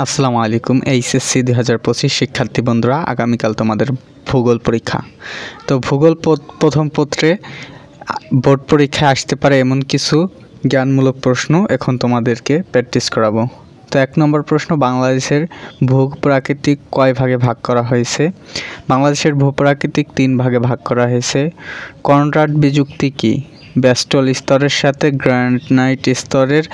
আসসালামু আলাইকুম। এইচএসসি 2025 শিক্ষার্থী বন্ধুরা, আগামীকাল তোমাদের ভূগোল পরীক্ষা। তো ভূগোল প্রথম পত্রে বোর্ড পরীক্ষায় আসতে পারে এমন কিছু জ্ঞানমূলক প্রশ্ন এখন তোমাদেরকে প্র্যাকটিস করাবো। তো 1 নম্বর প্রশ্ন, বাংলাদেশের ভূপ্রাকৃতিক কয় ভাগে ভাগ করা হয়েছে? বাংলাদেশের ভূপ্রাকৃতিক 3 ভাগে ভাগ করা হয়েছে। কনরাড বিযুক্তি কি? ব্যাসল্ট স্তরের সাথে গ্রানাইট স্তরের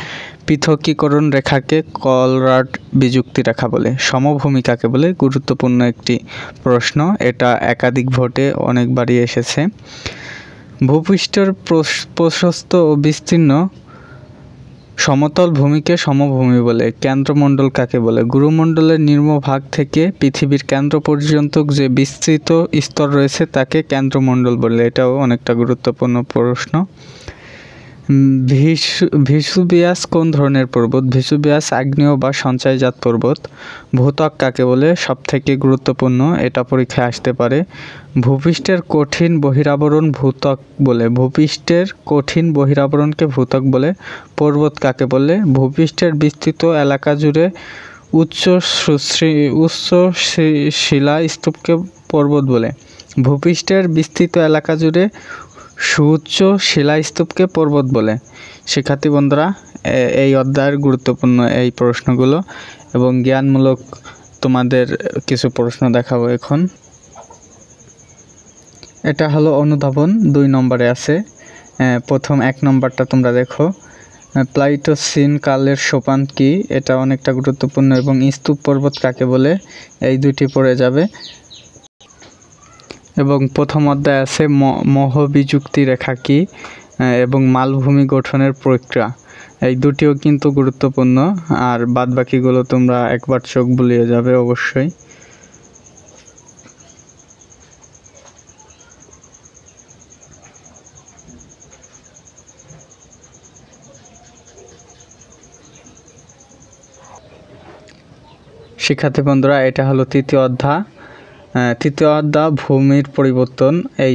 পৃথকীকরণ রেখাকে কনরাড বিযুক্তি রেখা বলে। সমভূমি কাকে বলে? গুরুত্বপূর্ণ একটি প্রশ্ন, এটা একাধিক ভোটে অনেকবারই এসেছে। ভূপৃষ্ঠের প্রশস্ত ও বিস্তীর্ণ সমতল ভূমিকে সমভূমি বলে। কেন্দ্রমণ্ডল কাকে বলে? গুরুমণ্ডলের নিম্নভাগ থেকে পৃথিবীর কেন্দ্র পর্যন্ত যে বিস্তৃত স্তর রয়েছে তাকে কেন্দ্রমণ্ডল বলে। এটাও অনেকটা গুরুত্বপূর্ণ প্রশ্ন। ভেসুভিয়াস কোন ধরনের পর্বত? ভেসুভিয়াস আগ্নেয় বা সঞ্চয়জাত পর্বত। ভূত্বক কাকে বলে? সবথেকে গুরুত্বপূর্ণ, এটা পরীক্ষায় আসতে পারে। ভূপৃষ্ঠের কঠিন বহিরাবরণ ভূত্বক বলে। ভূপৃষ্ঠের কঠিন বহিরাবরণকে ভূত্বক বলে। পর্বত কাকে বলে? ভূপৃষ্ঠের বিস্তৃত এলাকা জুড়ে উচ্চ শিলাস্তূপকে পর্বত বলে। ভূপৃষ্ঠের বিস্তৃত এলাকা জুড়ে সুউচ্চ শিলাস্তূপকে পর্বত বলে। শিক্ষার্থী বন্ধুরা, এই অধ্যায়ের গুরুত্বপূর্ণ এই প্রশ্নগুলো এবং জ্ঞানমূলক তোমাদের কিছু প্রশ্ন দেখাবো এখন। এটা হলো অনুধাবন 2 নম্বরে আছে। প্রথম 1 নম্বরটা তোমরা দেখো, প্লাইটোসিন কালের সোপান কি? এটা অনেকটা গুরুত্বপূর্ণ। এবং স্তূপ পর্বত কাকে বলে? এই দুটি পড়ে যাবে। এবং প্রথম অধ্যায় আছে মহবিযুক্তি রেখা কি এবং মালভূমি গঠনের প্রক্রিয়া। এই দুটিও কিন্তু গুরুত্বপূর্ণ, আর বাদবাকিগুলো তোমরা একবার চোখ বুলিয়ে যাবে অবশ্যই। শিক্ষার্থী বন্ধুরা, এটা হলো তৃতীয় অধ্যায়। তৃতীয় অধ্যায় ভূমির পরিবর্তন, এই